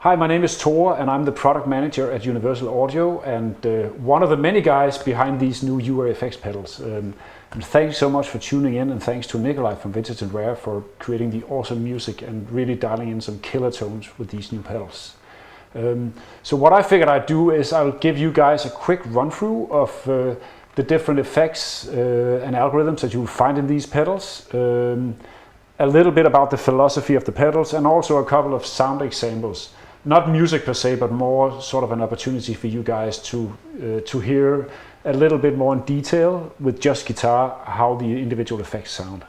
Hi, my name is Tore and I'm the product manager at Universal Audio and one of the many guys behind these new UA effects pedals. And thanks so much for tuning in, and thanks to Nicolai from Vintage and Rare for creating the awesome music and really dialing in some killer tones with these new pedals. So what I figured I'd do is I'll give you guys a quick run through of the different effects and algorithms that you'll find in these pedals. A little bit about the philosophy of the pedals, and also a couple of sound examples. Not music per se, but more sort of an opportunity for you guys to hear a little bit more in detail with just guitar how the individual effects sound.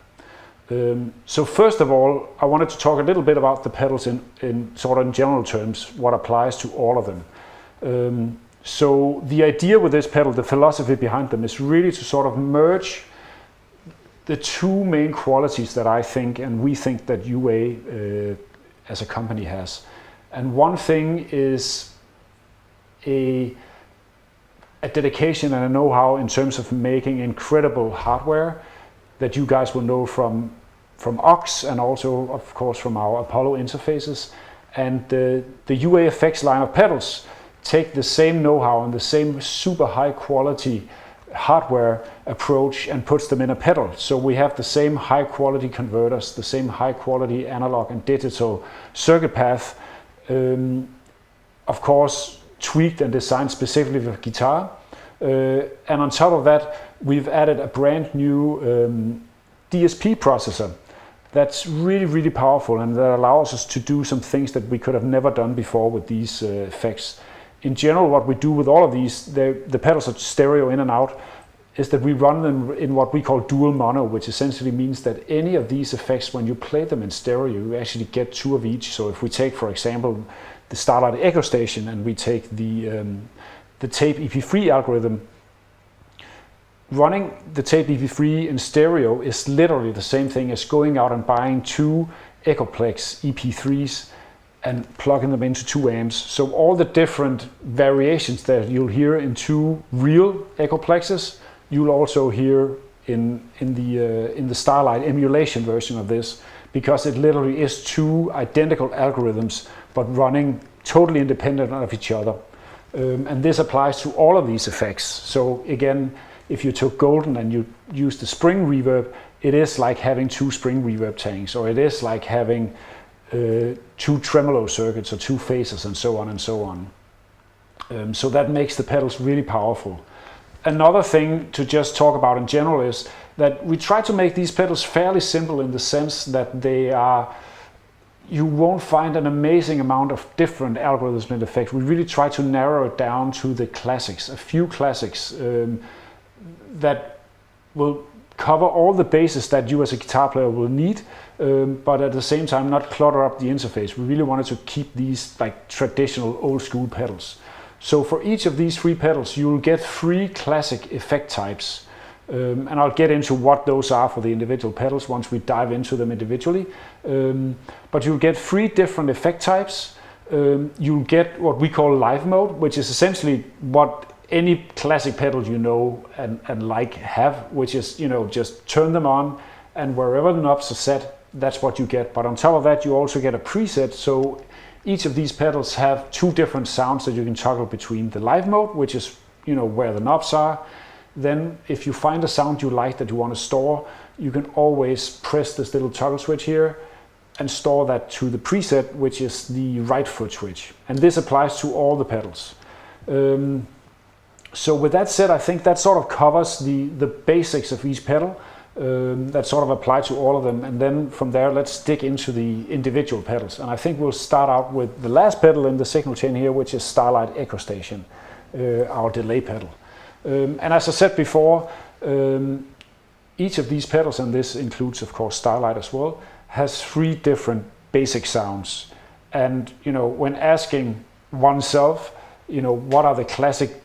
So first of all, I wanted to talk a little bit about the pedals in sort of in general terms, what applies to all of them. So the idea with this pedal, the philosophy behind them, is really to sort of merge the two main qualities that I think and we think that UA as a company has. And one thing is a dedication and a know-how in terms of making incredible hardware that you guys will know from aux and also of course from our Apollo interfaces. And the UA effects line of pedals take the same know-how and the same super high quality hardware approach and puts them in a pedal. So we have the same high quality converters, the same high quality analog and digital circuit path, of course tweaked and designed specifically for guitar. And on top of that, we've added a brand new DSP processor that's really powerful and that allows us to do some things that we could have never done before with these effects. In general, what we do with all of these, the pedals are stereo in and out, is that we run them in what we call dual mono, which essentially means that any of these effects, when you play them in stereo, you actually get two of each. So if we take, for example, the Starlight Echo Station and we take the Tape EP-3 algorithm, running the Tape EP-3 in stereo is literally the same thing as going out and buying two Echoplex EP-3s and plugging them into 2 amps. So all the different variations that you'll hear in two real Echoplexes, you'll also hear in the Starlight emulation version of this, because it literally is two identical algorithms but running totally independent of each other. And this applies to all of these effects. So again, if you took Golden and you used the spring reverb, it is like having two spring reverb tanks, or it is like having two tremolo circuits or two phasers, and so on and so on. So that makes the pedals really powerful. Another thing to just talk about in general is that we try to make these pedals fairly simple in the sense that they are, you won't find an amazing amount of different algorithms in effect. We really try to narrow it down to the classics, a few classics that will cover all the bases that you as a guitar player will need, but at the same time not clutter up the interface. We really wanted to keep these like traditional old school pedals. So for each of these 3 pedals, you'll get 3 classic effect types. And I'll get into what those are for the individual pedals once we dive into them individually. But you'll get 3 different effect types. You'll get what we call live mode, which is essentially what any classic pedal you know and like have, which is, you know, just turn them on and wherever the knobs are set, that's what you get. But on top of that, you also get a preset. So each of these pedals have 2 different sounds that you can toggle between. The live mode, which is, you know, where the knobs are. Then if you find a sound you like that you want to store, you can always press this little toggle switch here and store that to the preset, which is the right foot switch. And this applies to all the pedals. So with that said, I think that sort of covers the basics of each pedal that sort of apply to all of them. And then from there, let's dig into the individual pedals. And I think we'll start out with the last pedal in the signal chain here, which is Starlight Echo Station, our delay pedal. And as I said before, each of these pedals, and this includes of course Starlight as well, has 3 different basic sounds. And you know, when asking oneself, you know, what are the classic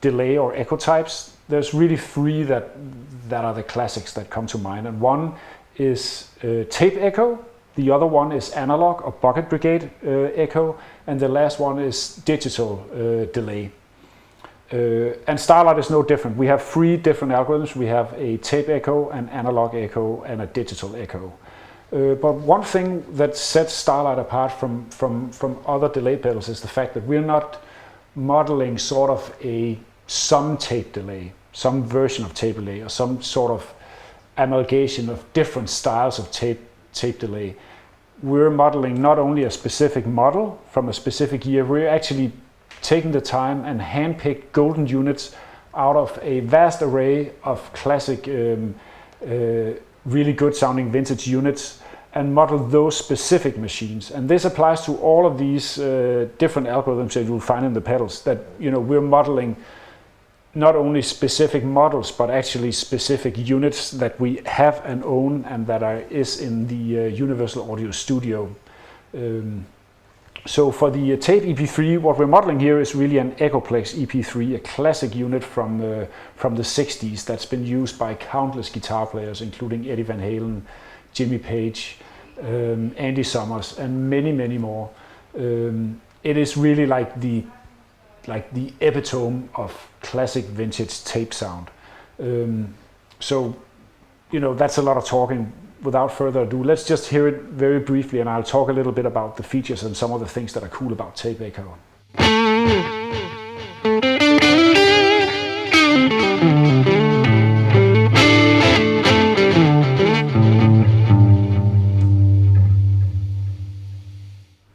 delay or echo types, there's really 3 that are the classics that come to mind. And one is tape echo, the other one is analog or bucket brigade echo, and the last one is digital delay. And Starlight is no different. We have 3 different algorithms. We have a tape echo, an analog echo, and a digital echo. But one thing that sets Starlight apart from other delay pedals is the fact that we're not modeling sort of some tape delay, some version of tape delay, or some sort of amalgamation of different styles of tape delay. We're modeling not only a specific model from a specific year, we're actually taking the time and hand-picked golden units out of a vast array of classic, really good sounding vintage units, and model those specific machines. And this applies to all of these different algorithms that you'll find in the pedals, that we're modeling not only specific models, but actually specific units that we have and own, and that is in the Universal Audio Studio. So for the Tape EP-3, what we're modeling here is really an Echoplex EP-3, a classic unit from the 60s that's been used by countless guitar players, including Eddie Van Halen, Jimmy Page, Andy Summers, and many, many more. It is really like the epitome of classic vintage tape sound. So that's a lot of talking. Without further ado, let's just hear it very briefly, and I'll talk a little bit about the features and some of the things that are cool about Tape Echo.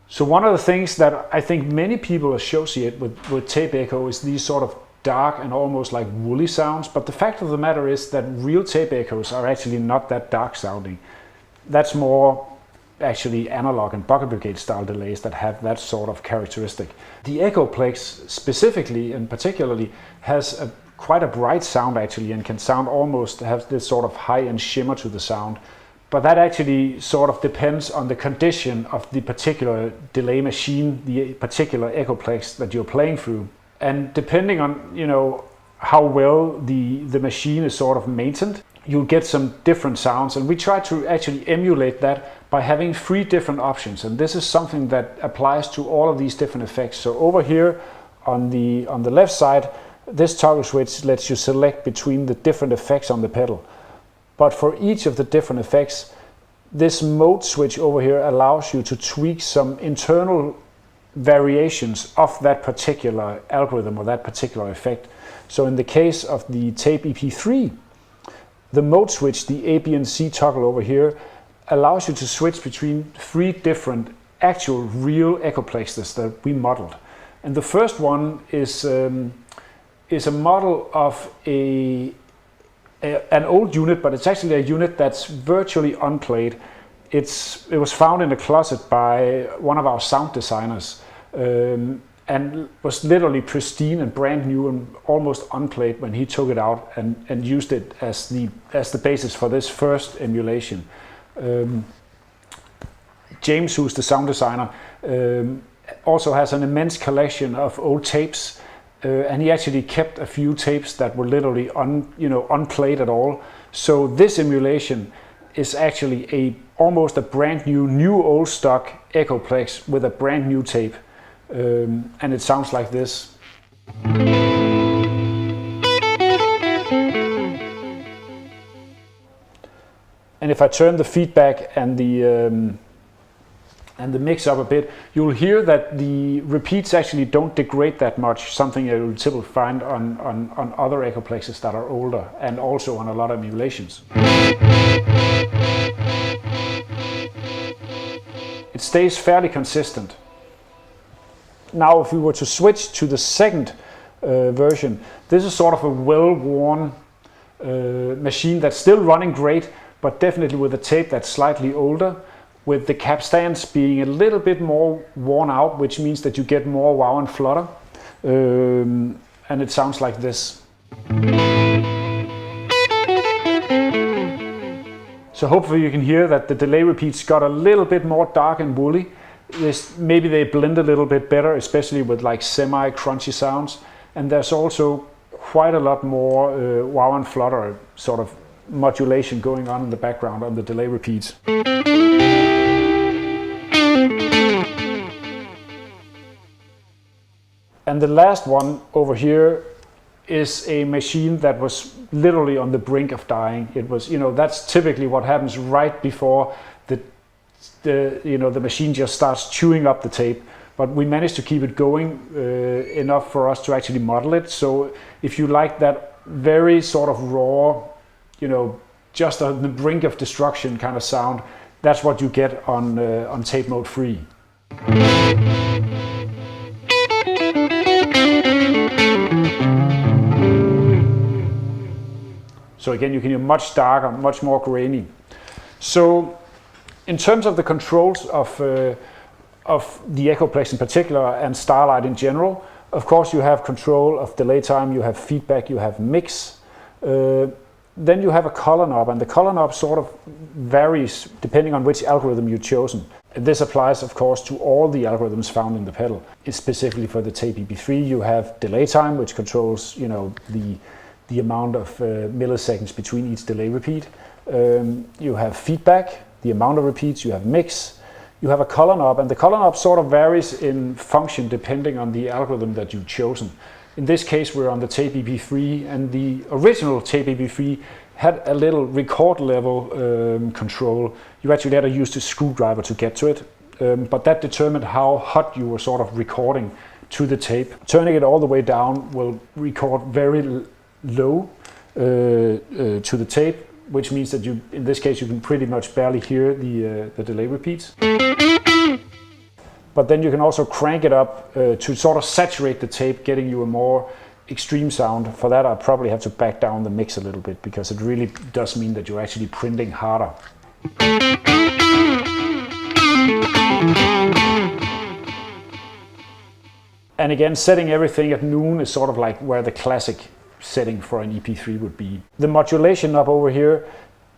So one of the things that I think many people associate with Tape Echo is these sort of dark and almost like woolly sounds, but the fact of the matter is that real tape echoes are actually not that dark sounding. That's more actually analog and bucket brigade style delays that have that sort of characteristic. The Echoplex specifically and particularly has quite a bright sound actually, and can sound almost, have this sort of high-end shimmer to the sound. But that actually sort of depends on the condition of the particular delay machine, the particular Echoplex that you're playing through. And depending on how well the machine is sort of maintained, you'll get some different sounds. And we try to actually emulate that by having 3 different options. And this is something that applies to all of these different effects. So over here on the left side, this toggle switch lets you select between the different effects on the pedal. But for each of the different effects, this mode switch over here allows you to tweak some internal variations of that particular algorithm or that particular effect. So in the case of the Tape EP-3, the mode switch, the A, B, and C toggle over here, allows you to switch between 3 different actual real Echoplexes that we modeled. And the first one is a model of an old unit, but it's actually a unit that's virtually unplayed. It was found in a closet by one of our sound designers, and was literally pristine and brand new and almost unplayed when he took it out and used it as the basis for this first emulation. James, who's the sound designer, also has an immense collection of old tapes, and he actually kept a few tapes that were literally unplayed at all. So this emulation is actually almost a brand new old stock Echoplex with a brand new tape, and it sounds like this. And if I turn the feedback and the mix up a bit, you'll hear that the repeats actually don't degrade that much, something that you'll typically find on other Echoplexes that are older, and also on a lot of emulations. It stays fairly consistent. Now if we were to switch to the second version, this is sort of a well-worn machine that's still running great, but definitely with a tape that's slightly older, with the cap stands being a little bit more worn out, which means that you get more wow and flutter. And it sounds like this. So hopefully you can hear that the delay repeats got a little bit more dark and woolly. Maybe they blend a little bit better, especially with like semi-crunchy sounds. And there's also quite a lot more wow and flutter sort of modulation going on in the background on the delay repeats. And the last one over here is a machine that was literally on the brink of dying. It was, that's typically what happens right before the machine just starts chewing up the tape. But we managed to keep it going enough for us to actually model it. So if you like that very sort of raw, just on the brink of destruction kind of sound, that's what you get on tape mode 3. So again, you can hear much darker, much more grainy. So in terms of the controls of the Echoplex in particular and Starlight in general, of course you have control of delay time, you have feedback, you have mix. Then you have a color knob, and the color knob sort of varies depending on which algorithm you've chosen. This applies, of course, to all the algorithms found in the pedal. Specifically for the Tape EP-3, you have delay time, which controls, the amount of milliseconds between each delay repeat. You have feedback, the amount of repeats. You have mix. You have a color knob, and the color knob sort of varies in function depending on the algorithm that you've chosen. In this case, we're on the Tape EP-3, and the original Tape EP-3 had a little record level control. You actually had to use the screwdriver to get to it, but that determined how hot you were sort of recording to the tape. Turning it all the way down will record very low to the tape, which means that in this case, you can pretty much barely hear the delay repeats. But then you can also crank it up to sort of saturate the tape, getting you a more extreme sound. For that, I probably have to back down the mix a little bit, because it really does mean that you're actually printing harder. And again, setting everything at noon is sort of like where the classic setting for an EP3 would be. The modulation knob over here,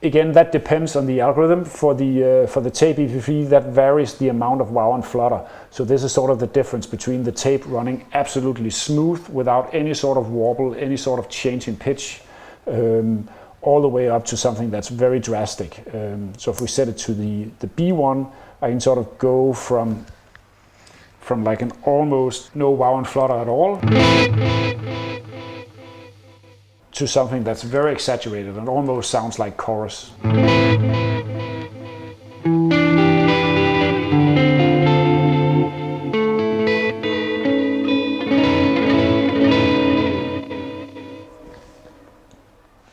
again, that depends on the algorithm. For the Tape EP3, that varies the amount of wow and flutter. So this is sort of the difference between the tape running absolutely smooth without any sort of warble, any sort of change in pitch, all the way up to something that's very drastic. So if we set it to the B1, I can sort of go from like an almost no wow and flutter at all to something that's very exaggerated and almost sounds like chorus.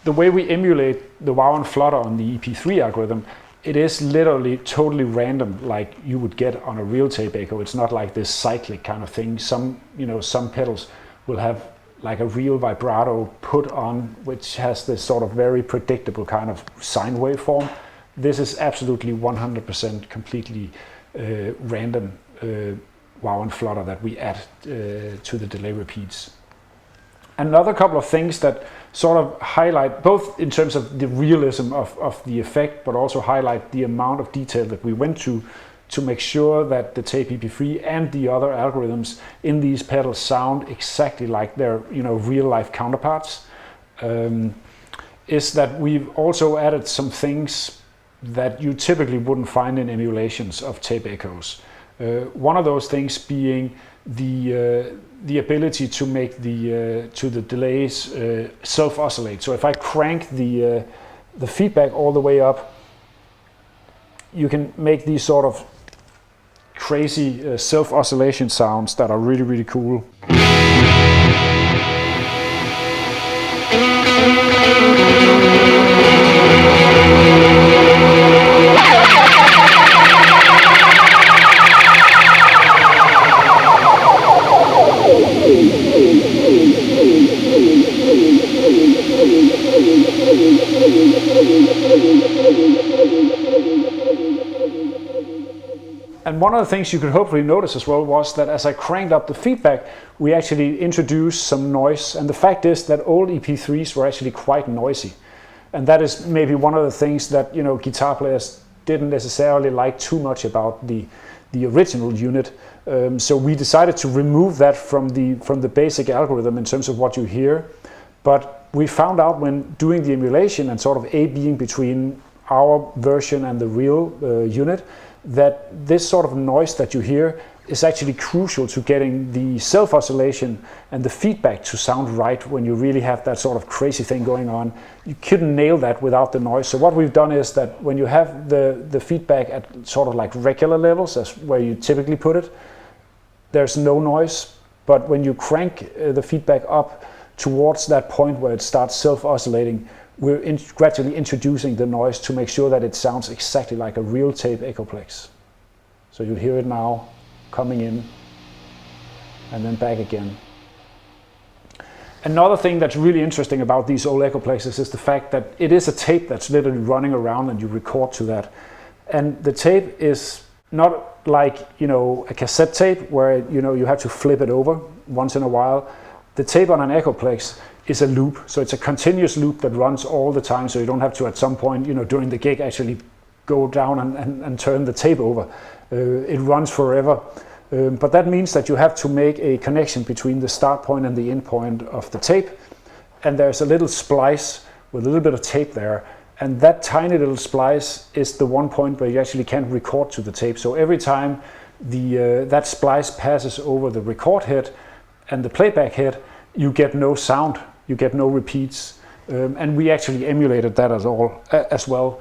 The way we emulate the wow and flutter on the EP3 algorithm, it is literally totally random, like you would get on a real tape echo. It's not like this cyclic kind of thing. Some pedals will have like a real vibrato put on, which has this sort of very predictable kind of sine waveform. This is absolutely 100% completely random wow and flutter that we add to the delay repeats. Another couple of things that sort of highlight, both in terms of the realism of the effect, but also highlight the amount of detail that we went to make sure that the Tape EP-3 and the other algorithms in these pedals sound exactly like their real-life counterparts, is that we've also added some things that you typically wouldn't find in emulations of tape echoes. One of those things being the ability to make the delays self-oscillate. So if I crank the feedback all the way up, you can make these sort of crazy self-oscillation sounds that are really, really cool. And one of the things you could hopefully notice as well was that as I cranked up the feedback, we actually introduced some noise. And the fact is that old EP3s were actually quite noisy. And that is maybe one of the things that guitar players didn't necessarily like too much about the original unit. So we decided to remove that from the basic algorithm in terms of what you hear. But we found out when doing the emulation and sort of A/Bing between our version and the real unit, that this sort of noise that you hear is actually crucial to getting the self-oscillation and the feedback to sound right when you really have that sort of crazy thing going on. You couldn't nail that without the noise. So what we've done is that when you have the feedback at sort of like regular levels, as where you typically put it, there's no noise. But when you crank the feedback up towards that point where it starts self-oscillating, we're gradually introducing the noise to make sure that it sounds exactly like a real tape Echoplex. So you'll hear it now coming in and then back again. Another thing that's really interesting about these old Echoplexes is the fact that it is a tape that's literally running around and you record to that. And the tape is not like, you know, a cassette tape where, you know, you have to flip it over once in a while. The tape on an Echoplex is a loop, so it's a continuous loop that runs all the time, so you don't have to at some point, you know, during the gig actually go down and turn the tape over. It runs forever. But that means that you have to make a connection between the start point and the end point of the tape. And there's a little splice with a little bit of tape there. And that tiny little splice is the one point where you actually can't record to the tape. So every time that splice passes over the record head and the playback head, you get no sound, you get no repeats. And we actually emulated that as well.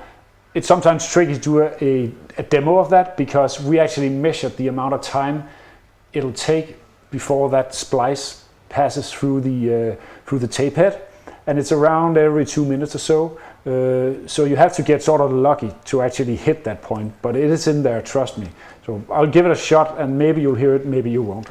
It's sometimes tricky to do a demo of that because we actually measured the amount of time it'll take before that splice passes through the tape head, and it's around every 2 minutes or so. So you have to get sort of lucky to actually hit that point, but it is in there, trust me. So I'll give it a shot, and maybe you'll hear it, maybe you won't.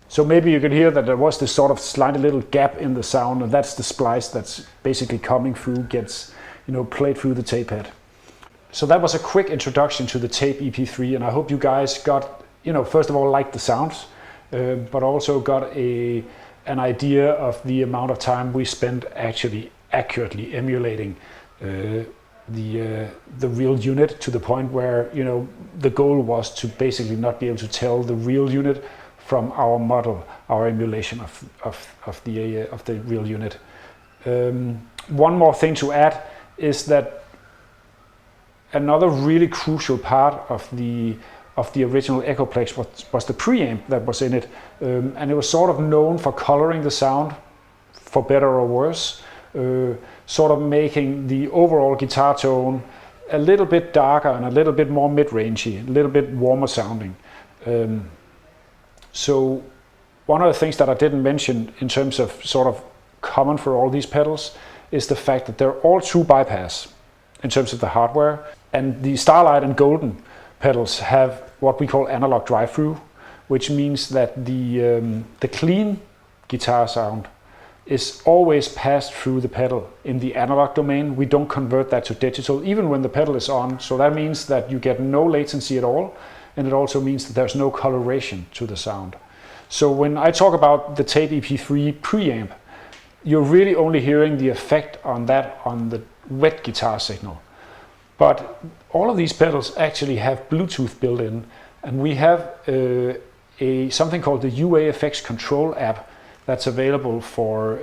So maybe you could hear that there was this sort of slight little gap in the sound, and that's the splice that's basically coming through, gets, you know, played through the tape head. So that was a quick introduction to the Tape EP3, and I hope you guys got, you know, first of all, liked the sounds, but also got an idea of the amount of time we spent actually accurately emulating the real unit, to the point where, you know, the goal was to basically not be able to tell the real unit from our model, our emulation of the real unit. One more thing to add is that another really crucial part of the original Echoplex was the preamp that was in it, and it was sort of known for coloring the sound, for better or worse, sort of making the overall guitar tone a little bit darker and a little bit more mid-rangey, a little bit warmer sounding. So one of the things that I didn't mention in terms of sort of common for all these pedals is the fact that they're all true bypass in terms of the hardware, and the Starlight and Golden pedals have what we call analog drive-through, which means that the clean guitar sound is always passed through the pedal in the analog domain. We don't convert that to digital even when the pedal is on, so that means that you get no latency at all, and it also means that there's no coloration to the sound. So when I talk about the Tape EP3 preamp, you're really only hearing the effect on that on the wet guitar signal. But all of these pedals actually have Bluetooth built in, and we have something called the UAFX Control app that's available for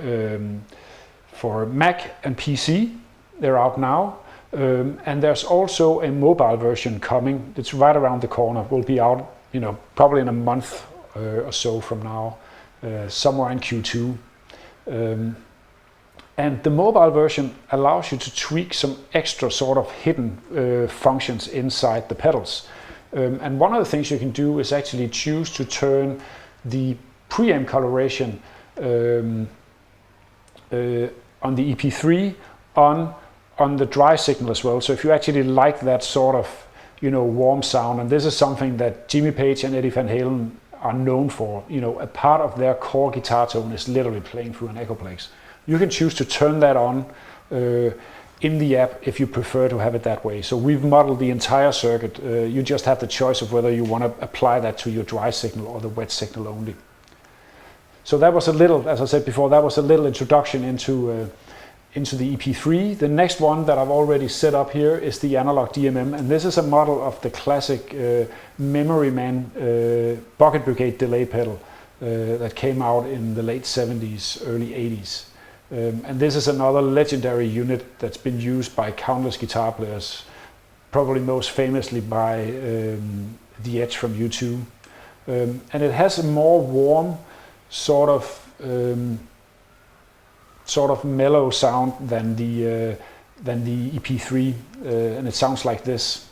Mac and PC. They're out now. And there's also a mobile version coming. It's right around the corner. Will be out, you know, probably in a month or so from now, somewhere in Q2. And the mobile version allows you to tweak some extra sort of hidden functions inside the pedals. And one of the things you can do is actually choose to turn the preamp coloration on the EP3 on the dry signal as well. So if you actually like that sort of, you know, warm sound, and this is something that Jimmy Page and Eddie Van Halen are known for, you know, a part of their core guitar tone is literally playing through an Echoplex. You can choose to turn that on, in the app if you prefer to have it that way. So we've modeled the entire circuit. You just have the choice of whether you want to apply that to your dry signal or the wet signal only. So that was a little, as I said before, that was a little introduction into the EP3. The next one that I've already set up here is the Analog DMM, and this is a model of the classic Memory Man Bucket Brigade delay pedal that came out in the late 70s, early 80s. And this is another legendary unit that's been used by countless guitar players, probably most famously by The Edge from U2. And it has a more warm, sort of mellow sound than the EP3, and it sounds like this.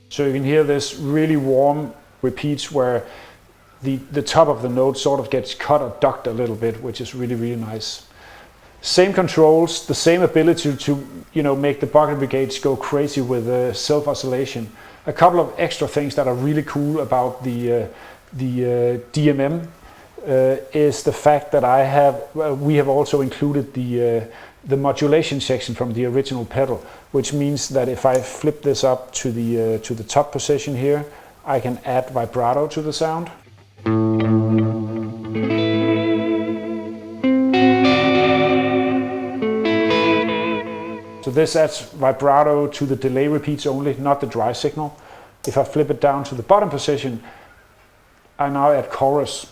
So you can hear this really warm repeats where the top of the note sort of gets cut or ducked a little bit, which is really, really nice. Same controls, the same ability to make the Bucket Brigades go crazy with self-oscillation. A couple of extra things that are really cool about the DMM is the fact that we have also included the modulation section from the original pedal, which means that if I flip this up to the top position here, I can add vibrato to the sound. So this adds vibrato to the delay repeats only, not the dry signal. If I flip it down to the bottom position, I now add chorus.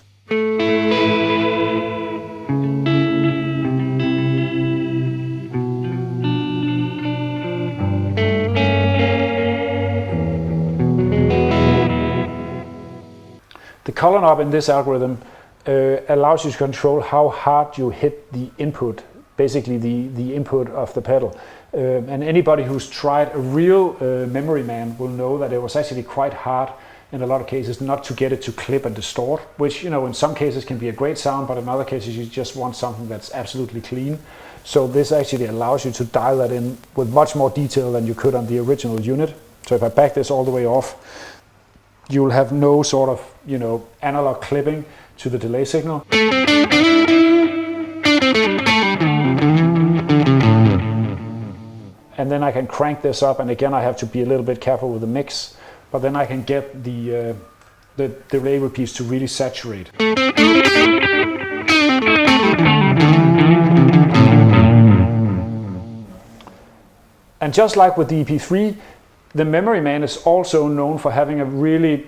The color knob in this algorithm allows you to control how hard you hit the input, basically the input of the pedal. And anybody who's tried a real Memory Man will know that it was actually quite hard in a lot of cases not to get it to clip and distort, which in some cases can be a great sound, but in other cases you just want something that's absolutely clean. So this actually allows you to dial that in with much more detail than you could on the original unit. So if I back this all the way off, you'll have no sort of analog clipping to the delay signal. And then I can crank this up, and again I have to be a little bit careful with the mix, but then I can get the delay repeats to really saturate. And just like with the EP3, the Memory Man is also known for having a really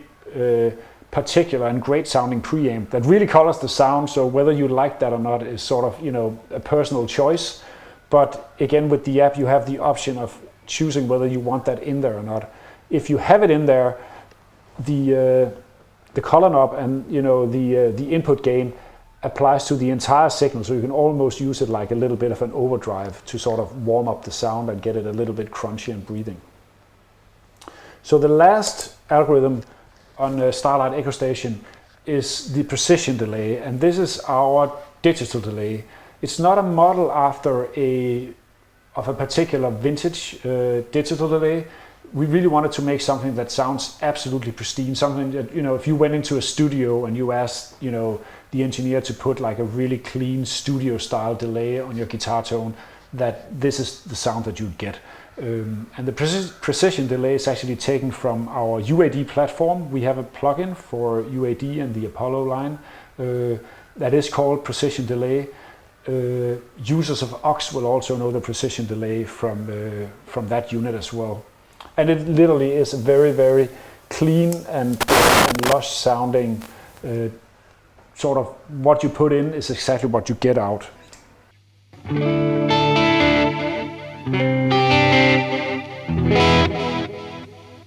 particular and great sounding preamp that really colors the sound, so whether you like that or not is sort of a personal choice. But again, with the app you have the option of choosing whether you want that in there or not. If you have it in there, the color knob and the input gain applies to the entire signal, so you can almost use it like a little bit of an overdrive to sort of warm up the sound and get it a little bit crunchy and breathing. So the last algorithm on Starlight Echo Station is the Precision Delay, and this is our digital delay. It's not a model after of a particular vintage digital delay. We really wanted to make something that sounds absolutely pristine, something that, if you went into a studio and you asked, the engineer to put like a really clean studio style delay on your guitar tone, that this is the sound that you'd get. And the Precision Delay is actually taken from our UAD platform. We have a plugin for UAD and the Apollo line that is called Precision Delay. Users of Aux will also know the Precision Delay from that unit as well. And it literally is a very, very clean and lush sounding, sort of what you put in is exactly what you get out.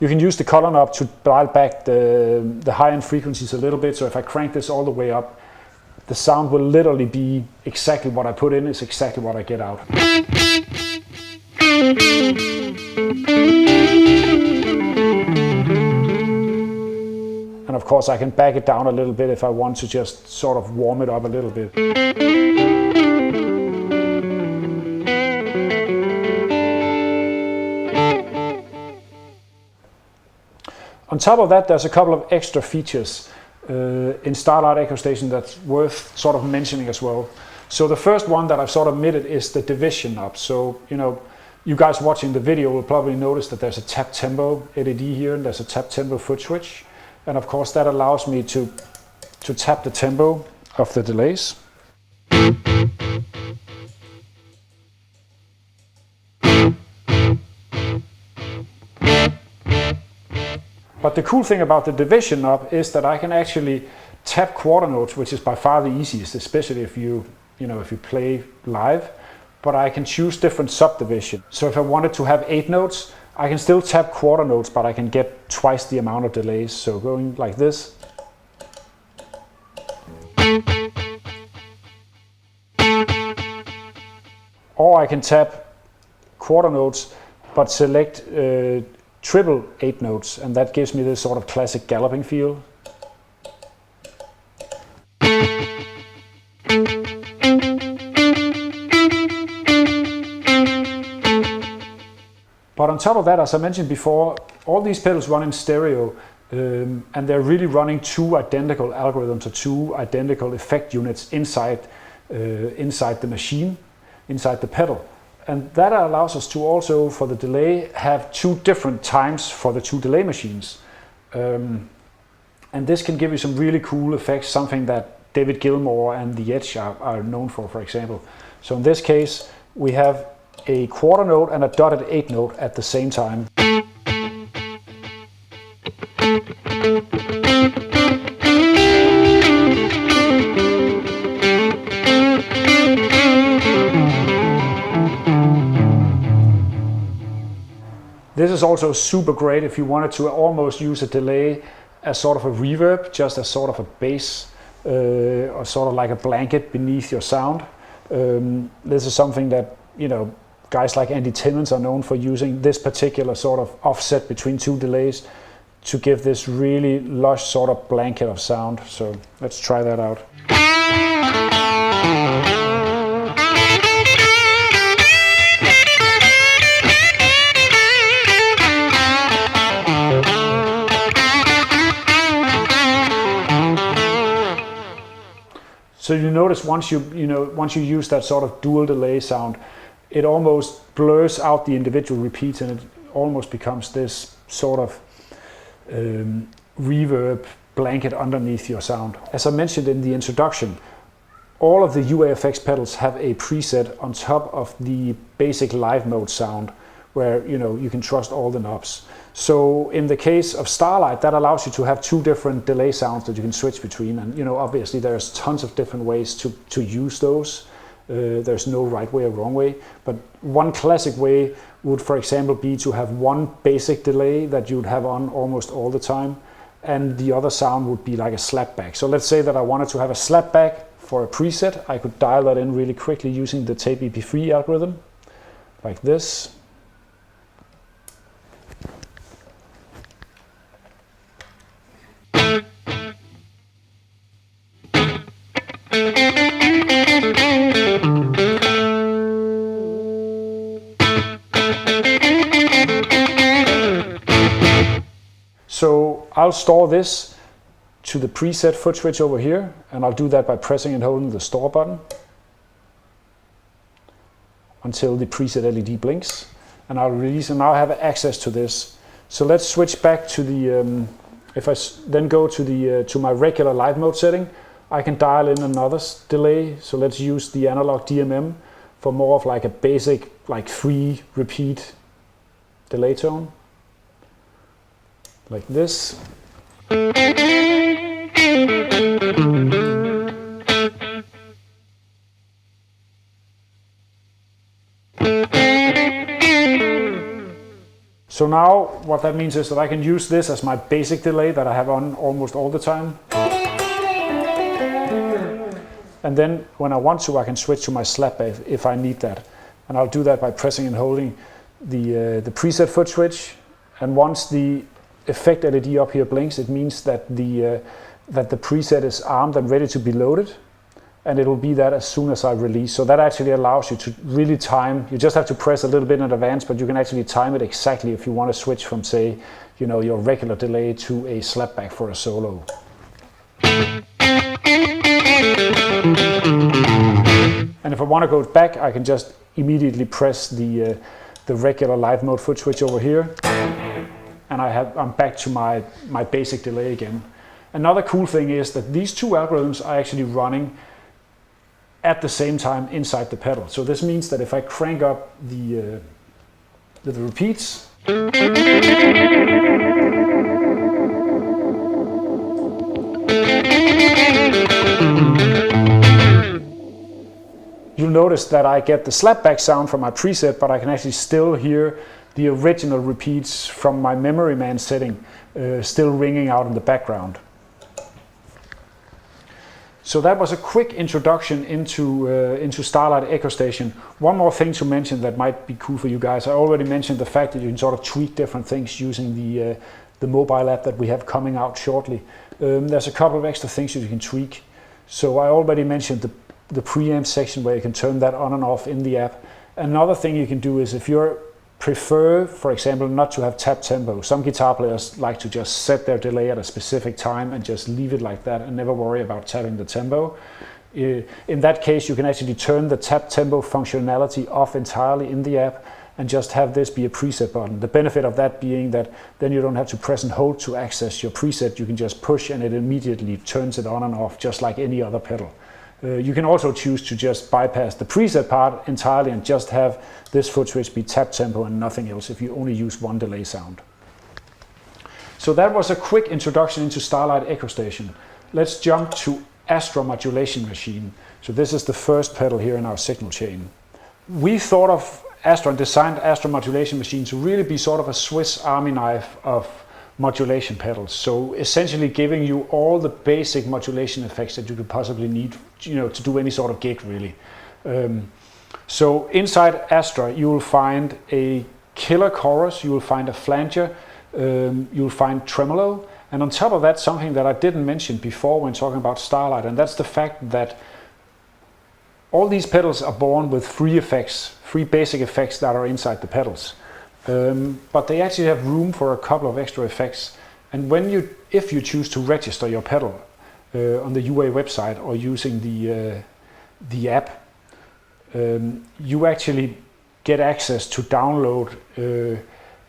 You can use the color knob to dial back the high-end frequencies a little bit. So if I crank this all the way up, the sound will literally be exactly what I put in is exactly what I get out. And of course I can back it down a little bit if I want to just sort of warm it up a little bit. On top of that, there's a couple of extra features in Starlight Echo Station that's worth sort of mentioning as well. So the first one that I've sort of omitted is the division knob. So, you know, you guys watching the video will probably notice that there's a tap tempo LED here, and there's a tap tempo foot switch. And of course that allows me to tap the tempo of the delays. But the cool thing about the division knob is that I can actually tap quarter notes, which is by far the easiest, especially if you play live. But I can choose different subdivision. So if I wanted to have 8 notes, I can still tap quarter notes, but I can get twice the amount of delays. So going like this. Or I can tap quarter notes, but select triple 8 notes, and that gives me this sort of classic galloping feel. But on top of that, as I mentioned before, all these pedals run in stereo, and they're really running 2 identical algorithms or 2 identical effect units inside the machine, inside the pedal. And that allows us to also, for the delay, have 2 different times for the 2 delay machines. And this can give you some really cool effects, something that David Gilmour and the Edge are known for example. So in this case, we have a quarter note and a dotted 8 note at the same time. This is also super great if you wanted to almost use a delay as sort of a reverb, just as sort of a bass or sort of like a blanket beneath your sound. This is something that, you know, guys like Andy Timmons are known for using this particular sort of offset between 2 delays to give this really lush sort of blanket of sound. So let's try that out. So you notice once you use that sort of dual delay sound, it almost blurs out the individual repeats, and it almost becomes this sort of reverb blanket underneath your sound. As I mentioned in the introduction, all of the UAFX pedals have a preset on top of the basic live mode sound, where you can trust all the knobs. So in the case of Starlight, that allows you to have 2 different delay sounds that you can switch between, and obviously there's tons of different ways to use those. There's no right way or wrong way, but one classic way would, for example, be to have one basic delay that you'd have on almost all the time, and the other sound would be like a slapback. So let's say that I wanted to have a slapback for a preset. I could dial that in really quickly using the Tape EP-3 algorithm, like this. So I'll store this to the preset foot switch over here, and I'll do that by pressing and holding the store button until the preset LED blinks, and I'll release, and now I have access to this. So let's switch back to the, if I then go to my regular live mode setting, I can dial in another delay. So let's use the Analog DMM for more of like a basic, like 3 repeat delay tone. Like this. So now what that means is that I can use this as my basic delay that I have on almost all the time. And then when I want to, I can switch to my slapback if I need that. And I'll do that by pressing and holding the preset foot switch. And once the effect LED up here blinks, it means that the preset is armed and ready to be loaded. and it will be that as soon as I release. So that actually allows you to really time. You just have to press a little bit in advance, but you can actually time it exactly if you want to switch from, say, your regular delay to a slapback for a solo. And if I want to go back, I can just immediately press the regular live mode foot switch over here, and I'm back to my basic delay again. Another cool thing is that these two algorithms are actually running at the same time inside the pedal. So this means that if I crank up the repeats, you'll notice that I get the slapback sound from my preset, but I can actually still hear the original repeats from my memory man setting still ringing out in the background. So that was a quick introduction into Starlight Echo Station. One more thing to mention that might be cool for you guys. I already mentioned the fact that you can sort of tweak different things using the mobile app that we have coming out shortly. There's a couple of extra things that you can tweak. So I already mentioned the preamp section where you can turn that on and off in the app. Another thing you can do is if you prefer, for example, not to have tap tempo. Some guitar players like to just set their delay at a specific time and just leave it like that and never worry about tapping the tempo. In that case, you can actually turn the tap tempo functionality off entirely in the app and just have this be a preset button. The benefit of that being that then you don't have to press and hold to access your preset. You can just push and it immediately turns it on and off just like any other pedal. You can also choose to just bypass the preset part entirely and just have this foot switch be tap tempo and nothing else if you only use one delay sound. So that was a quick introduction into Starlight Echo Station. Let's jump to Astro Modulation Machine. So this is the first pedal here in our signal chain. We thought of Astro and designed Astro Modulation Machine to really be sort of a Swiss Army knife of modulation pedals. So essentially giving you all the basic modulation effects that you could possibly need, to do any sort of gig really. So inside Astro you will find a killer chorus, you will find a flanger, you'll find tremolo, and on top of that something that I didn't mention before when talking about Starlight, and that's the fact that all these pedals are born with three basic effects that are inside the pedals. But they actually have room for a couple of extra effects. And if you choose to register your pedal on the UA website or using the app, you actually get access to download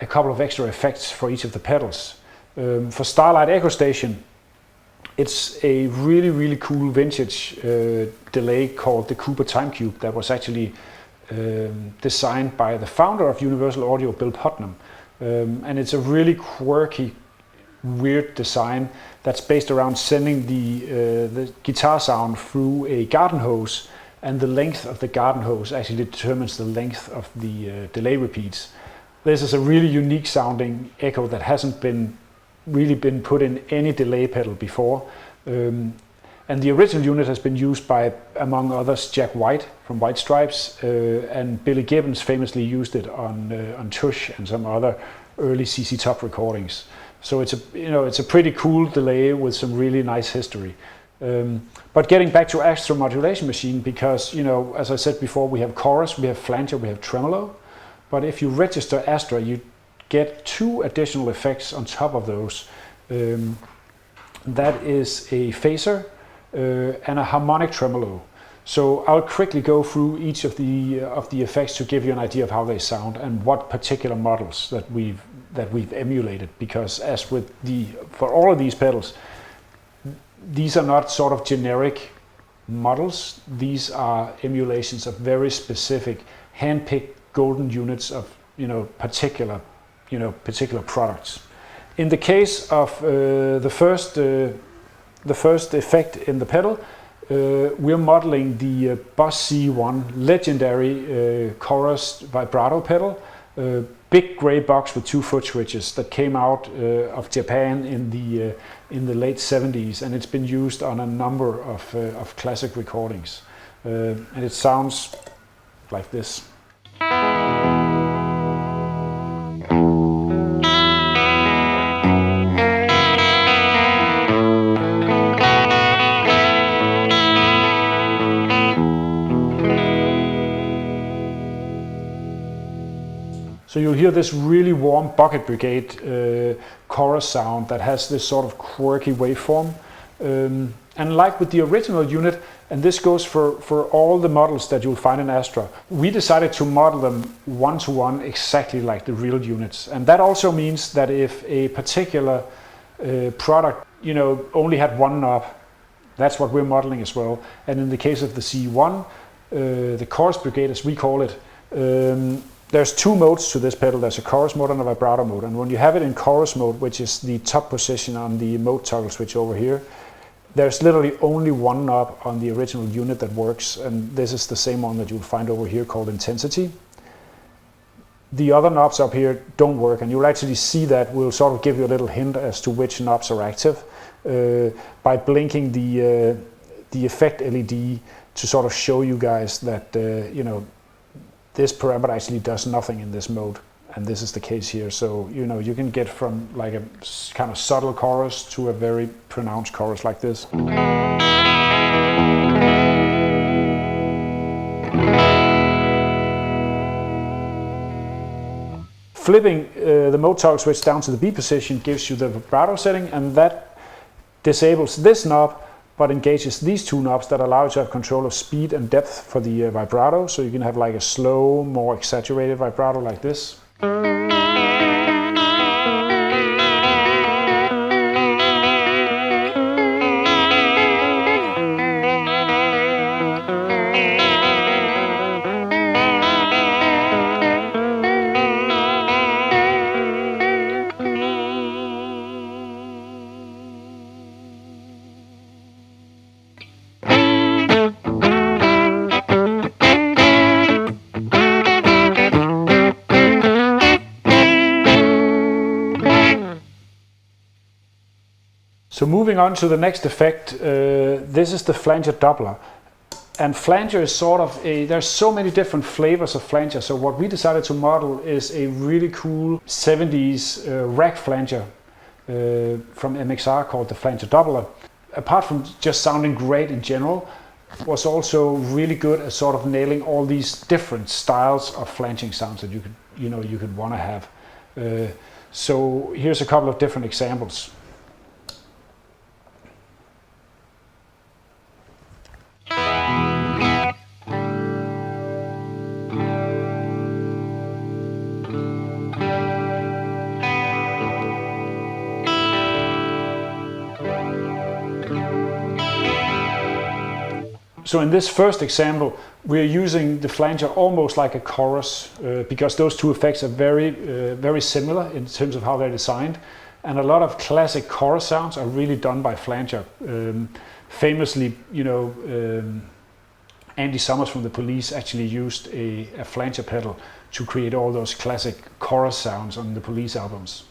a couple of extra effects for each of the pedals. For Starlight Echo Station, it's a really, really cool vintage delay called the Cooper Time Cube that was actually designed by the founder of Universal Audio, Bill Putnam. And it's a really quirky, weird design that's based around sending the guitar sound through a garden hose, and the length of the garden hose actually determines the length of the delay repeats. This is a really unique sounding echo that hasn't really been put in any delay pedal before. And the original unit has been used by, among others, Jack White from White Stripes, and Billy Gibbons famously used it on Tush and some other early CC Top recordings. So it's a pretty cool delay with some really nice history. But getting back to Astro Modulation Machine, because as I said before, we have chorus, we have flanger, we have tremolo. But if you register Astro, you get two additional effects on top of those. That is a phaser and a harmonic tremolo. So I'll quickly go through each of the effects to give you an idea of how they sound and what particular models that we've emulated. Because as with for all of these pedals, these are not sort of generic models. These are emulations of very specific, hand-picked golden units of particular products. In the case of the first effect in the pedal, we're modeling the Boss C1 legendary chorus vibrato pedal, big gray box with two foot switches that came out of Japan in the late 70s, and it's been used on a number of classic recordings, and it sounds like this. So you'll hear this really warm Bucket Brigade chorus sound that has this sort of quirky waveform. And like with the original unit, and this goes for all the models that you'll find in Astra, we decided to model them one-to-one exactly like the real units. And that also means that if a particular product, only had one knob, that's what we're modeling as well. And in the case of the C1, the Chorus Brigade, as we call it, there's two modes to this pedal. There's a chorus mode and a vibrato mode. And when you have it in chorus mode, which is the top position on the mode toggle switch over here, there's literally only one knob on the original unit that works. And this is the same one that you'll find over here called intensity. The other knobs up here don't work, and you'll actually see that. We'll sort of give you a little hint as to which knobs are active by blinking the effect LED to sort of show you guys that this parameter actually does nothing in this mode, and this is the case here. So you can get from like a kind of subtle chorus to a very pronounced chorus like this. Flipping the mode toggle switch down to the B position gives you the vibrato setting, and that disables this knob but engages these two knobs that allow you to have control of speed and depth for the vibrato. So you can have like a slow, more exaggerated vibrato like this. So moving on to the next effect, this is the flanger doubler. And flanger is sort of there's so many different flavors of flanger. So what we decided to model is a really cool 70s rack flanger from MXR called the flanger doubler. Apart from just sounding great in general, was also really good at sort of nailing all these different styles of flanging sounds that you could want to have. So here's a couple of different examples. So in this first example, we're using the flanger almost like a chorus because those two effects are very similar in terms of how they're designed. And a lot of classic chorus sounds are really done by flanger. Famously, Andy Summers from the Police actually used a flanger pedal to create all those classic chorus sounds on the Police albums.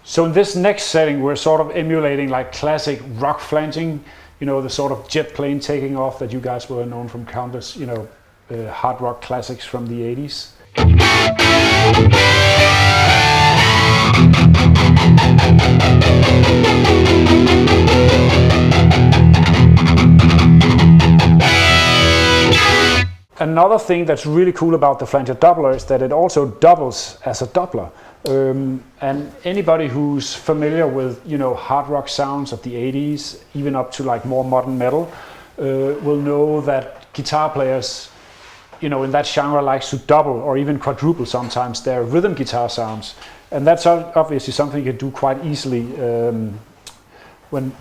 So in this next setting, we're sort of emulating like classic rock flanging, the sort of jet plane taking off that you guys were known from countless, hard rock classics from the 80s. Another thing that's really cool about the flanger doubler is that it also doubles as a doubler. And anybody who's familiar with hard rock sounds of the 80s, even up to like more modern metal, will know that guitar players in that genre likes to double or even quadruple sometimes their rhythm guitar sounds. And that's obviously something you can do quite easily when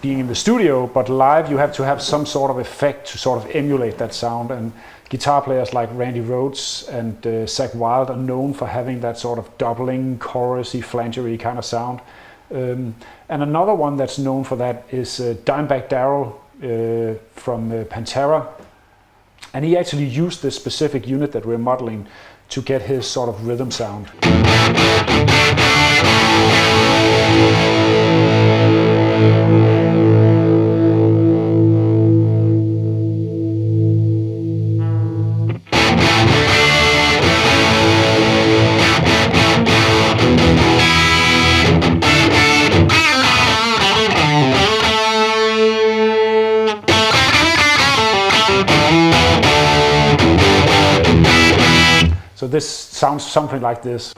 being in the studio, but live you have to have some sort of effect to sort of emulate that sound. And guitar players like Randy Rhoads and Zakk Wylde are known for having that sort of doubling, chorusy, flangery kind of sound. And another one that's known for that is Dimebag Darrell from Pantera. And he actually used this specific unit that we're modeling to get his sort of rhythm sound. So this sounds something like this.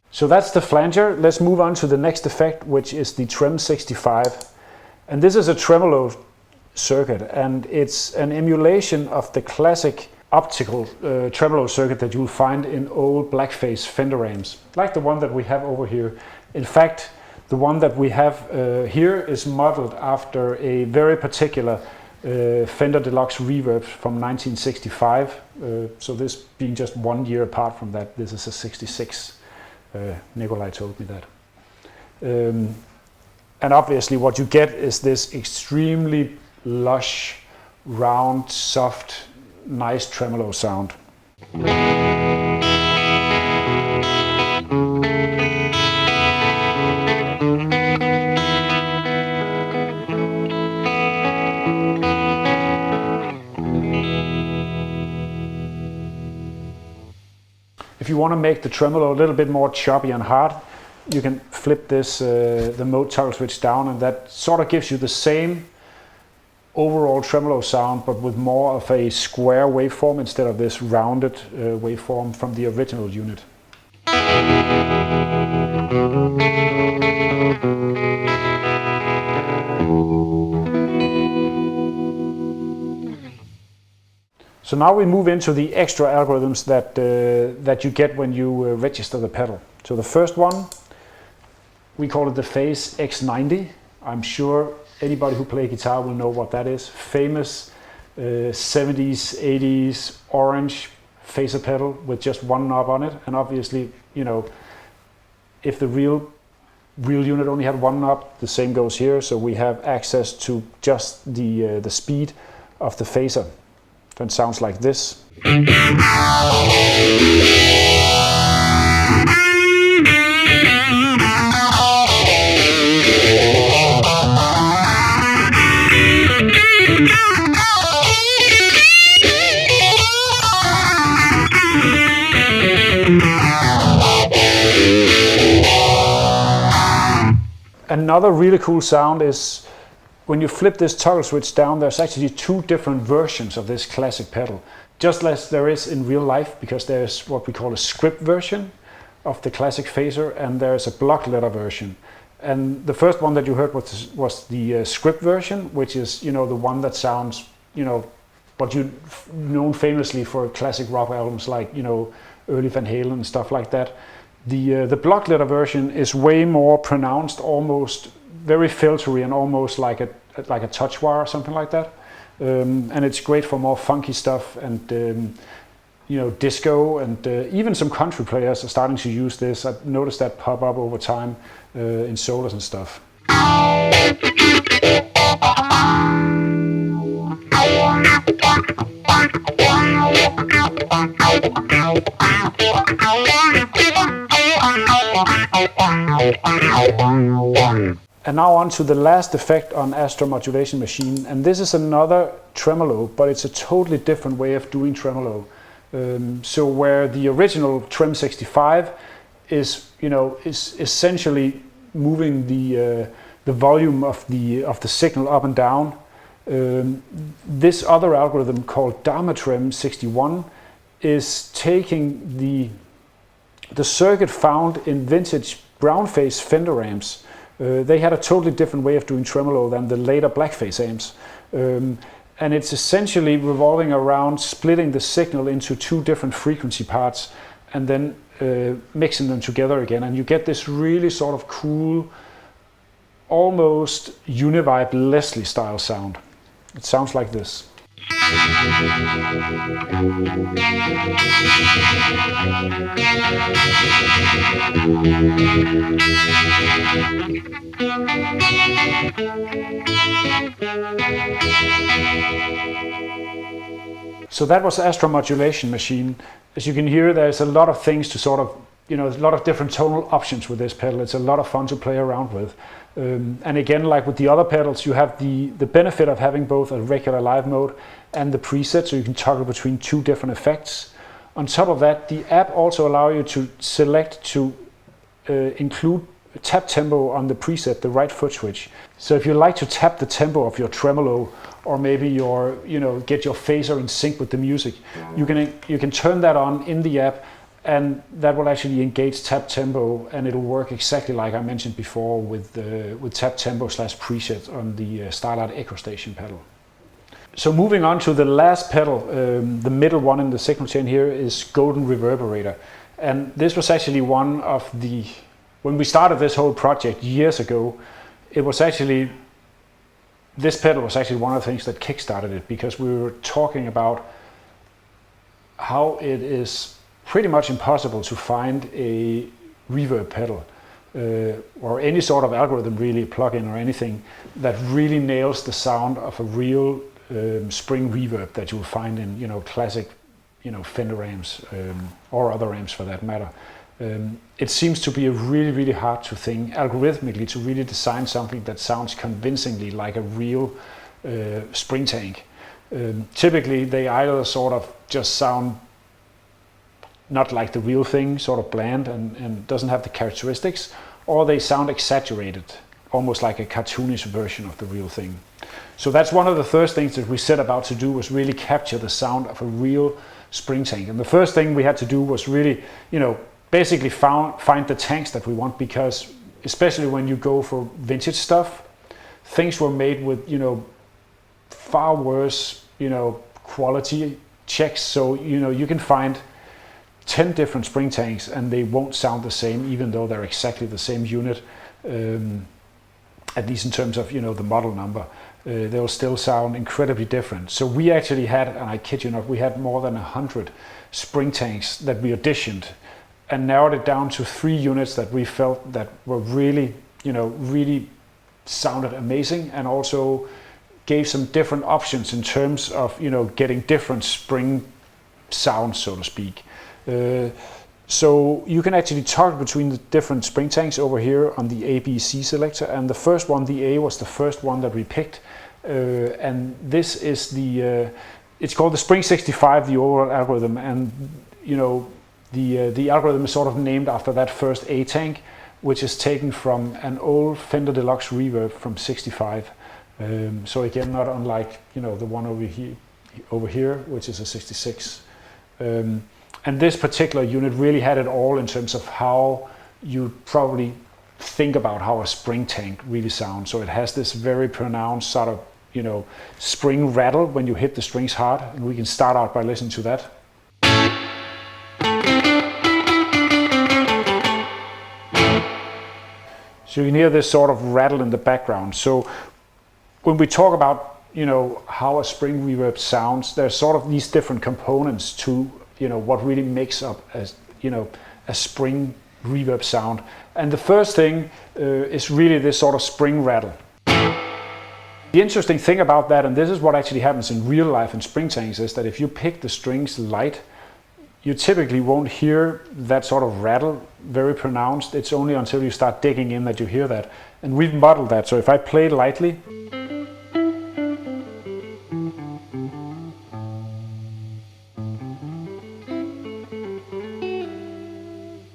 So that's the flanger. Let's move on to the next effect, which is the Trem 65. And this is a tremolo circuit, and it's an emulation of the classic optical tremolo circuit that you'll find in old blackface Fender amps, like the one that we have over here. In fact, the one that we have here is modeled after a very particular Fender Deluxe Reverb from 1965. So this being just 1 year apart from that, this is a 66. Nicolai told me that. And obviously what you get is this extremely lush, round, soft, nice tremolo sound. If you want to make the tremolo a little bit more choppy and hard, you can flip this the mode toggle switch down, and that sort of gives you the same overall tremolo sound, but with more of a square waveform instead of this rounded waveform from the original unit. So now we move into the extra algorithms that you get when you register the pedal. So the first one, we call it the Phase X90. I'm sure anybody who plays guitar will know what that is. Famous 70s, 80s orange phaser pedal with just one knob on it. And obviously, you know, if the real unit only had one knob, the same goes here. So we have access to just the speed of the phaser. Then sounds like this. Another really cool sound is when you flip this toggle switch down, there's actually two different versions of this classic pedal. Just as there is in real life, because there's what we call a script version of the classic phaser, and there's a block letter version. And the first one that you heard was the script version, which is, you know, the one that sounds, you know, what you known famously for classic rock albums like, you know, early Van Halen and stuff like that. The block letter version is way more pronounced, almost very filtery and almost like a touch wire or something like that. And it's great for more funky stuff and you know, disco, and even some country players are starting to use this. I've noticed that pop up over time in solos and stuff. And now on to the last effect on Astro Modulation Machine, and this is another tremolo, but it's a totally different way of doing tremolo. So where the original Trem 65 is, you know, is essentially moving the volume of the signal up and down. This other algorithm called Dharma Trem 61 is taking the circuit found in vintage brownface Fender amps. They had a totally different way of doing tremolo than the later blackface amps. And it's essentially revolving around splitting the signal into two different frequency parts and then mixing them together again. And you get this really sort of cool, almost Univibe Leslie style sound. It sounds like this. So that was Astro Modulation Machine. As you can hear, there's a lot of things to sort of, you know, there's a lot of different tonal options with this pedal. It's a lot of fun to play around with. And again, like with the other pedals, you have the benefit of having both a regular live mode and the preset, so you can toggle between two different effects. On top of that, the app also allows you to select to include tap tempo on the preset, the right foot switch. So if you like to tap the tempo of your tremolo, or maybe your, get your phaser in sync with the music, you can turn that on in the app, and that will actually engage tap tempo, and it'll work exactly like I mentioned before with tap tempo / preset on the Starlight Echo Station pedal. So moving on to the last pedal, the middle one in the signal chain here is Golden Reverberator. And this was actually one of the, when we started this whole project years ago, this pedal was actually one of the things that kickstarted it, because we were talking about how it is pretty much impossible to find a reverb pedal or any sort of algorithm, really, plugin or anything, that really nails the sound of a real spring reverb that you'll find in classic Fender amps or other amps for that matter. It seems to be a really hard to thing algorithmically to really design something that sounds convincingly like a real spring tank. Typically they either sort of just sound not like the real thing, sort of bland and doesn't have the characteristics, or they sound exaggerated, almost like a cartoonish version of the real thing. So that's one of the first things that we set about to do, was really capture the sound of a real spring tank. And the first thing we had to do was really, basically find the tanks that we want, because especially when you go for vintage stuff, things were made with, far worse, quality checks. So, you can find 10 different spring tanks and they won't sound the same, even though they're exactly the same unit, at least in terms of, the model number. They'll still sound incredibly different. So we actually had, and I kid you not, we had more than 100 spring tanks that we auditioned and narrowed it down to 3 units that we felt that were really, really sounded amazing, and also gave some different options in terms of, getting different spring sounds, so to speak. So you can actually toggle between the different spring tanks over here on the ABC selector, and the first one, the A, was the first one that we picked, and this is the it's called the Spring 65, the overall algorithm, and the algorithm is sort of named after that first A tank, which is taken from an old Fender Deluxe Reverb from 65. So again, not unlike the one over here, which is a 66. And this particular unit really had it all in terms of how you probably think about how a spring tank really sounds. So it has this very pronounced sort of, spring rattle when you hit the strings hard. And we can start out by listening to that. So you can hear this sort of rattle in the background. So when we talk about, how a spring reverb sounds, there's sort of these different components to what really makes up a spring reverb sound. And the first thing is really this sort of spring rattle. The interesting thing about that, and this is what actually happens in real life in spring tanks, is that if you pick the strings light, you typically won't hear that sort of rattle very pronounced. It's only until you start digging in that you hear that. And we've modeled that. So if I play it lightly,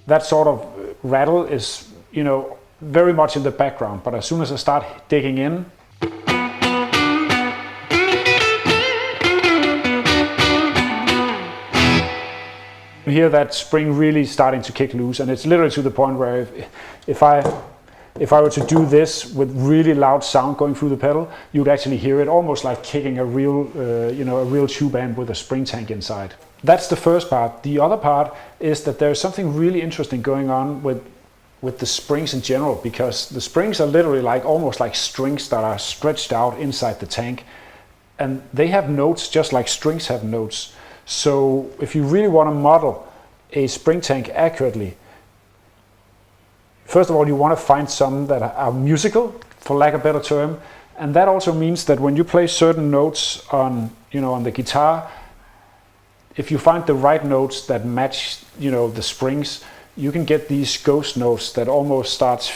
that sort of rattle is, very much in the background. But as soon as I start digging in, you hear that spring really starting to kick loose. And it's literally to the point where if I were to do this with really loud sound going through the pedal, you'd actually hear it almost like kicking a real, a real tube amp with a spring tank inside. That's the first part. The other part is that there's something really interesting going on with the springs in general, because the springs are literally almost like strings that are stretched out inside the tank, and they have notes just like strings have notes. So if you really want to model a spring tank accurately, first of all, you want to find some that are musical, for lack of a better term, and that also means that when you play certain notes on, on the guitar, if you find the right notes that match, the springs, you can get these ghost notes that almost starts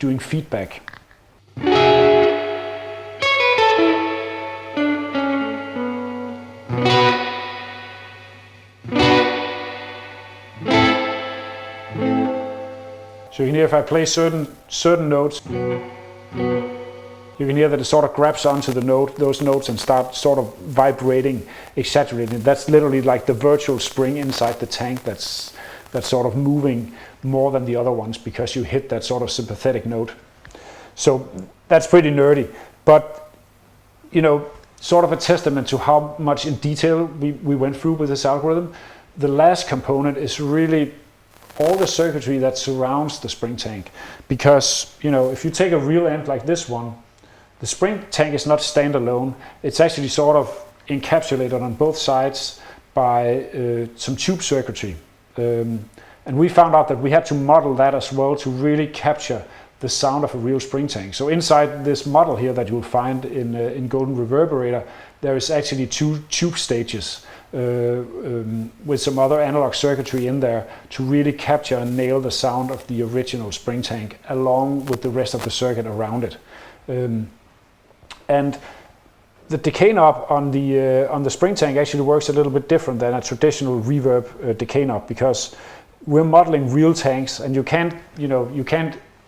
doing feedback. So you can hear if I play certain notes, you can hear that it sort of grabs onto the note, those notes, and start sort of vibrating, exaggerating. That's literally like the virtual spring inside the tank that's sort of moving more than the other ones because you hit that sort of sympathetic note. So that's pretty nerdy, but you know, sort of a testament to how much in detail we went through with this algorithm. The last component is really all the circuitry that surrounds the spring tank, because you know, if you take a real amp like this one, the spring tank is not standalone. It's actually sort of encapsulated on both sides by some tube circuitry. And we found out that we had to model that as well to really capture the sound of a real spring tank. So inside this model here that you'll find in Golden Reverberator, there is actually 2 tube stages with some other analog circuitry in there to really capture and nail the sound of the original spring tank along with the rest of the circuit around it. And the decay knob on the spring tank actually works a little bit different than a traditional reverb decay knob, because we're modeling real tanks, and you can't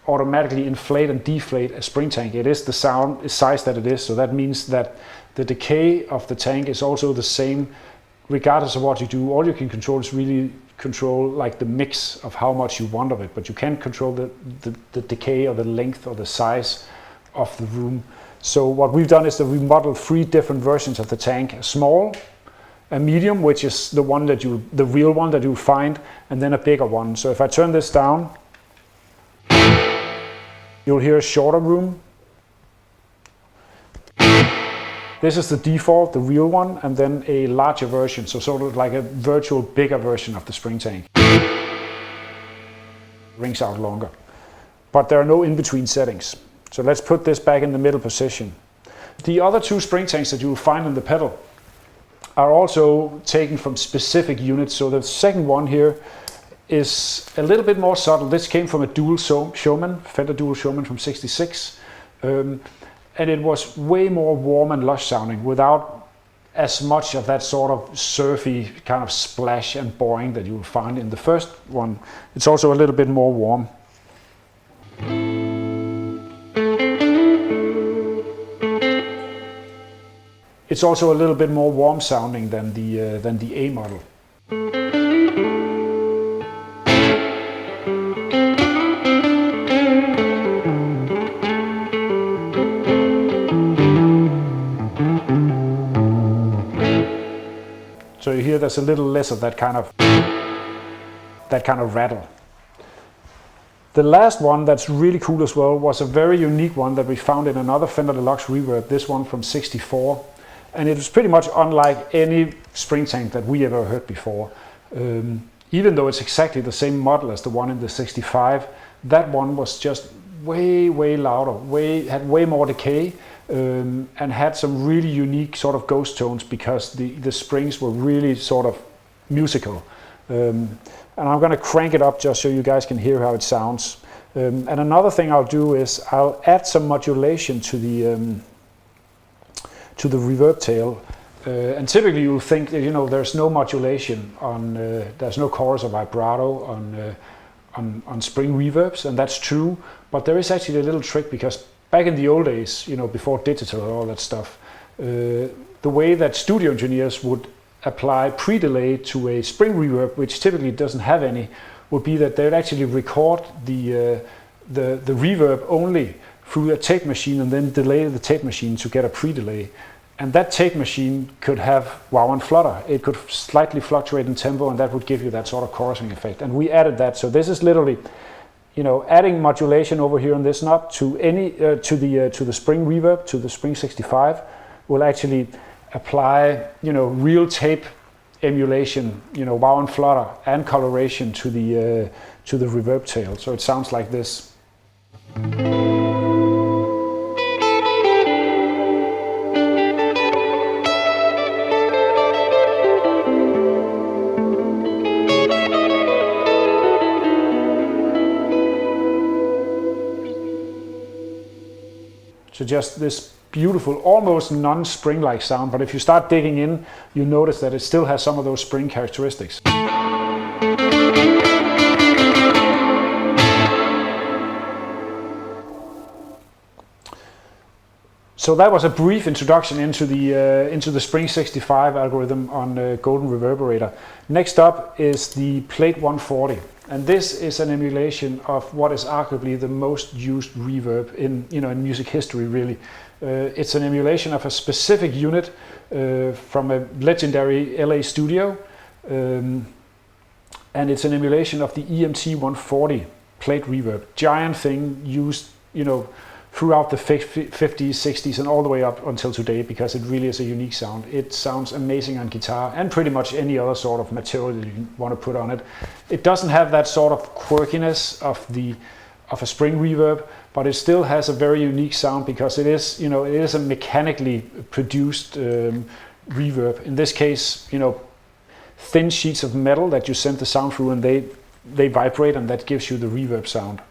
automatically inflate and deflate a spring tank. It is the size that it is, so that means that the decay of the tank is also the same regardless of what you do. All you can control is really control like the mix of how much you want of it, but you can't control the decay or the length or the size of the room. So what we've done is that we modeled 3 different versions of the tank: a small, a medium, which is the real one that you find, and then a bigger one. So if I turn this down, you'll hear a shorter room. This is the default, the real one, and then a larger version, so sort of like a virtual bigger version of the spring tank. Rings out longer. But there are no in-between settings. So let's put this back in the middle position. The other 2 spring tanks that you'll find in the pedal are also taken from specific units. So the second one here is a little bit more subtle. This came from a dual showman, Fender dual showman from '66. And it was way more warm and lush sounding without as much of that sort of surfy kind of splash and boring that you'll find in the first one. It's also a little bit more warm. It's also a little bit more warm sounding than the A model. So you hear there's a little less of that kind of rattle. The last one that's really cool as well was a very unique one that we found in another Fender Deluxe reverb, this one from '64. And it was pretty much unlike any spring tank that we ever heard before. Even though it's exactly the same model as the one in the '65, that one was just way louder, had way more decay, and had some really unique sort of ghost tones because the springs were really sort of musical. And I'm going to crank it up just so you guys can hear how it sounds. And another thing I'll do is I'll add some modulation to the reverb tail. And typically you'll think that, you know, there's no modulation on, there's no chorus or vibrato on spring reverbs, and that's true. But there is actually a little trick, because back in the old days, you know, before digital and all that stuff, the way that studio engineers would apply pre-delay to a spring reverb, which typically doesn't have any, would be that they'd actually record the reverb only through a tape machine and then delay the tape machine to get a pre-delay. And that tape machine could have wow and flutter. It could slightly fluctuate in tempo, and that would give you that sort of chorusing effect. And we added that. So this is literally, you know, adding modulation over here on this knob to any to the spring reverb, to the spring 65, will actually apply, you know, real tape emulation, you know, wow and flutter and coloration to the reverb tail. So it sounds like this. So just this beautiful, almost non-spring-like sound, but if you start digging in, you notice that it still has some of those spring characteristics. So that was a brief introduction into the Spring 65 algorithm on Golden Reverberator. Next up is the Plate 140, and this is an emulation of what is arguably the most used reverb in music history. Really, it's an emulation of a specific unit from a legendary LA studio, and it's an emulation of the EMT 140 plate reverb, giant thing used, throughout the 50s, 60s, and all the way up until today, because it really is a unique sound. It sounds amazing on guitar and pretty much any other sort of material that you want to put on it. It doesn't have that sort of quirkiness of a spring reverb, but it still has a very unique sound because it is a mechanically produced reverb. In this case, thin sheets of metal that you send the sound through, and they vibrate, and that gives you the reverb sound.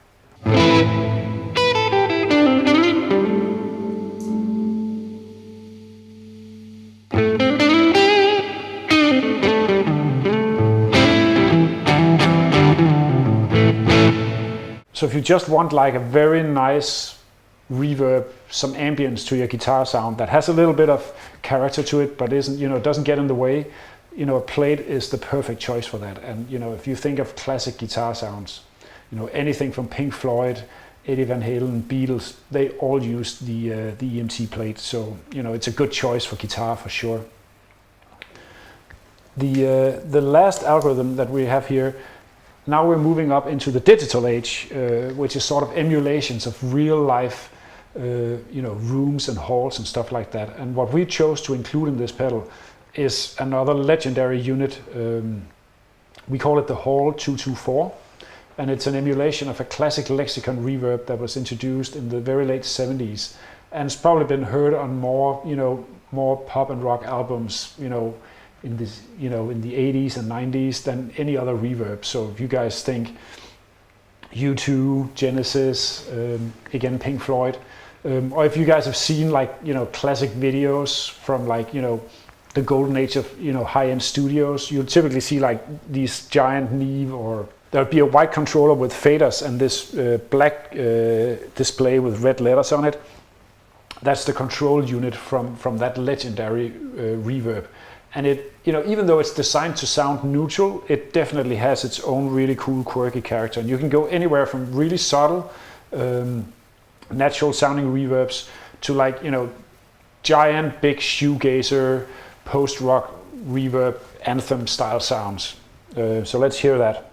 So if you just want like a very nice reverb, some ambience to your guitar sound that has a little bit of character to it, but doesn't get in the way, a plate is the perfect choice for that. And if you think of classic guitar sounds, anything from Pink Floyd, Eddie Van Halen, Beatles, they all use the EMT plate. So it's a good choice for guitar for sure. The last algorithm that we have here. Now we're moving up into the digital age, which is sort of emulations of real life, rooms and halls and stuff like that. And what we chose to include in this pedal is another legendary unit. We call it the Hall 224, and it's an emulation of a classic Lexicon reverb that was introduced in the very late 70s, and it's probably been heard on more pop and rock albums, in the 80s and 90s than any other reverb. So if you guys think U2, Genesis, again Pink Floyd, or if you guys have seen classic videos from the golden age of high-end studios, you'll typically see these giant Neve, or there'll be a white controller with faders and this black display with red letters on it. That's the control unit from that legendary reverb. And it, even though it's designed to sound neutral, it definitely has its own really cool, quirky character. And you can go anywhere from really subtle, natural sounding reverbs to giant, big shoegazer, post-rock reverb, anthem style sounds. So let's hear that.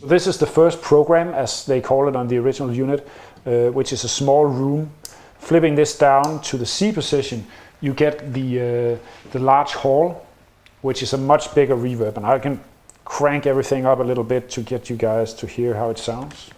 This is the first program, as they call it on the original unit, which is a small room. Flipping this down to the C position, you get the large hall, which is a much bigger reverb. And I can crank everything up a little bit to get you guys to hear how it sounds.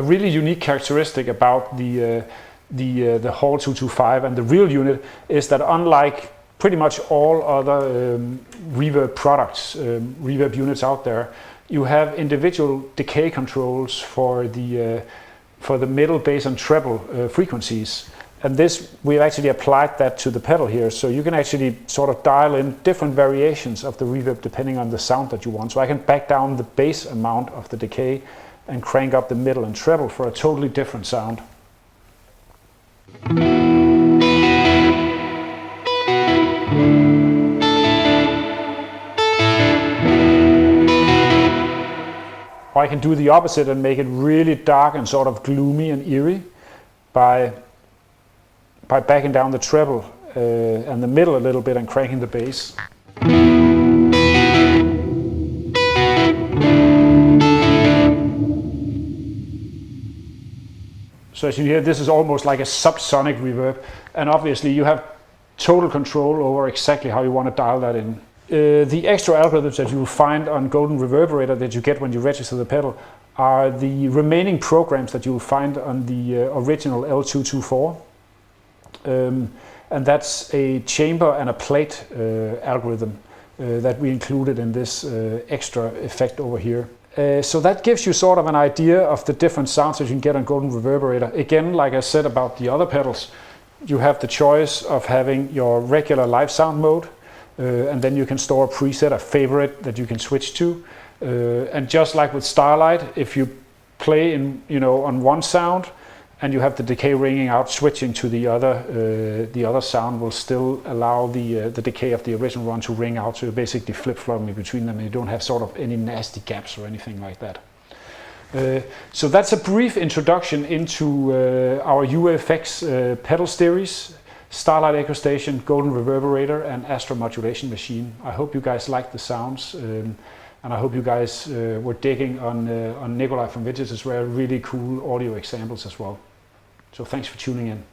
Really unique characteristic about the Hall 225 and the real unit is that, unlike pretty much all other reverb products, reverb units out there, you have individual decay controls for the middle, bass and treble frequencies. And this, we've actually applied that to the pedal here, so you can actually sort of dial in different variations of the reverb depending on the sound that you want. So I can back down the bass amount of the decay and crank up the middle and treble for a totally different sound. Or I can do the opposite and make it really dark and sort of gloomy and eerie by backing down the treble and the middle a little bit and cranking the bass. So as you hear, this is almost like a subsonic reverb, and obviously you have total control over exactly how you want to dial that in. The extra algorithms that you will find on Golden Reverberator that you get when you register the pedal are the remaining programs that you will find on the original L224. And that's a chamber and a plate algorithm that we included in this extra effect over here. So that gives you sort of an idea of the different sounds that you can get on Golden Reverberator. Again, like I said about the other pedals, you have the choice of having your regular live sound mode, and then you can store a preset, a favorite that you can switch to. And just like with Starlight, if you play on one sound and you have the decay ringing out, switching to the other sound will still allow the decay of the original one to ring out. So you're basically flip-flopping between them, and you don't have sort of any nasty gaps or anything like that. So that's a brief introduction into our UFX pedal series: Starlight Echo Station, Golden Reverberator, and Astro Modulation Machine. I hope you guys liked the sounds, and I hope you guys were digging on Nicolai von Cotta-Schønberg's really cool audio examples as well. So thanks for tuning in.